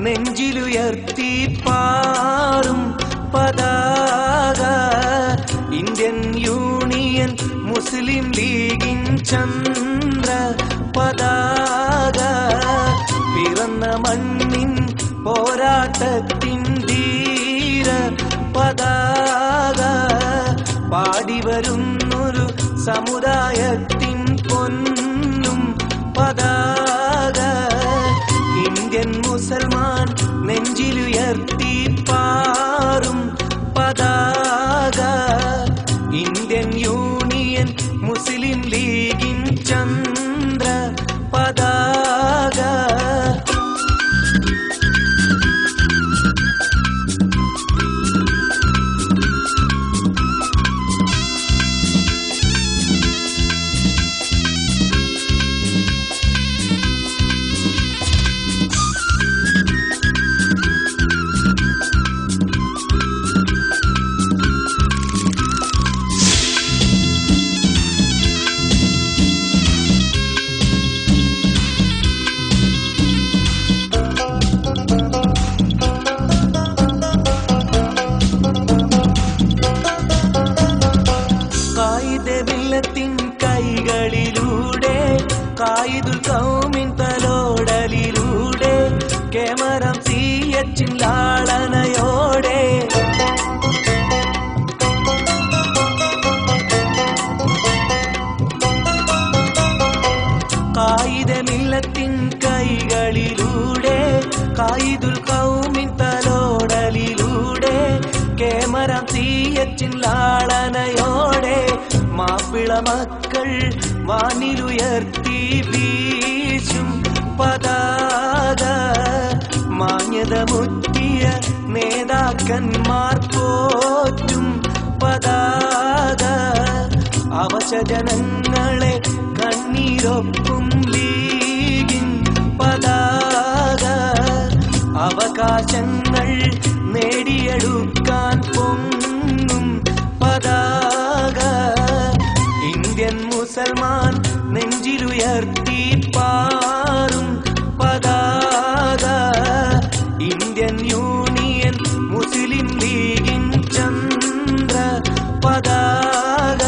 നെഞ്ചിലുയർത്തി പാറും പതാക Indian union മുസ്ലിം ലീഗിൻ ചന്ദ്ര പതാക പിറന്ന മണ്ണിൻ പോരാട്ടത്തിൻ ധീര പതാക പാടി വരുന്നൊരു സമുദായത്തിൻ പൊന്നും പതാക ഇന്ത്യൻ മുസൽമാൻ നെഞ്ചിലുയർത്തി പാറും പതാക ഇന്ത്യൻ യൂണിയൻ മുസ്ലിം ലീഗിൻ ചന്ദ്ര പതാക കൈകളിലൂടെ കായിദുൽ ഖൗമിൻ തലോടലിലൂടെ കേമരം സിയച്ചിൻ ലാളനയോടെ കായിദ മില്ലത്തിൻ കൈകളിലൂടെ കായിദുൽ ഖൗമിൻ തലോടലിലൂടെ കേമരം സിയച്ചിൻ ലാളനയോടെ മാപ്പിള മക്കൾ വാനിലുയർത്തി വീശും പതാക മാന്യത മുറ്റിയ നേതാക്കന്മാർ പോറ്റും പതാക അവശജനങ്ങളെ കണ്ണീരൊപ്പും ലീഗിൻ പതാക അവകാശങ്ങൾ നേടിയെടുക്കാൻ പൊങ്ങും പതാക ഇന്ത്യൻ മുസൽമാൻ നെഞ്ചിലുയർത്തി പാറും പതാക ഇന്ത്യൻ യൂണിയൻ മുസ്ലിം ലീഗിൻ ചന്ദ്ര പതാക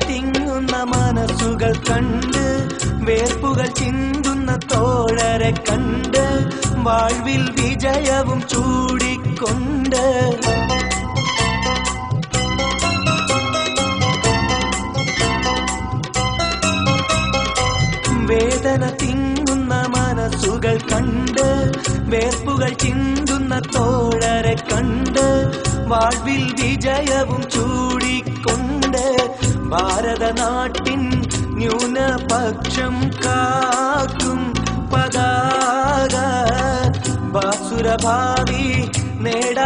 തിങ്ങുന്ന മനസ്സുകൾ കണ്ട് വേർപ്പുകൾ ചിന്തുന്ന തോഴരെ കണ്ട് വാഴ്വിൽ വിജയവും ചൂടിക്കൊണ്ട് വേദന തിങ്ങുന്ന മനസ്സുകൾ കണ്ട് വേർപ്പുകൾ ചിന്തുന്ന തോഴരെ കണ്ട് വാഴ്വിൽ വിജയവും ചൂടിക്കൊണ്ട് ഭാരതനാട്ടിൻ ന്യൂനപക്ഷം കാക്കും പതാക ബാസുരഭാവി നേടാനായടരാടും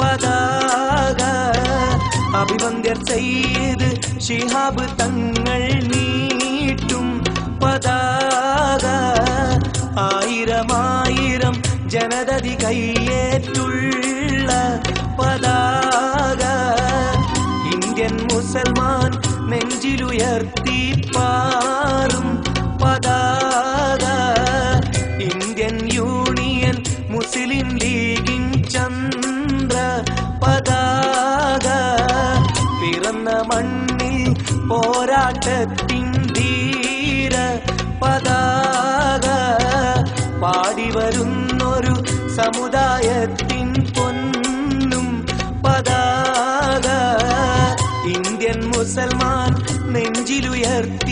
പതാക അഭിവന്ദ്യർ സയ്യിദ് ശിഹാബ് തങ്ങൾ നീട്ടും പതാക ആയിരമായിരം ജനതതി കയ്യേറ്റുള്ള പതാക ഇന്ത്യൻ മുസൽമാൻ നെഞ്ചിലുയർത്തി പാറും പതാക ഇന്ത്യൻ യൂണിയൻ മുസ്ലിം ലീഗിൻ ചന്ദ്ര പതാക പിറന്ന മണ്ണിൽ പോരാട്ടത്തിൻ ധീര പതാക പാടി വരുന്നൊരു സമുദായത്തിൻ പൊന്നും പതാക ഇന്ത്യൻ മുസൽമാൻ നെഞ്ചിലുയർത്തി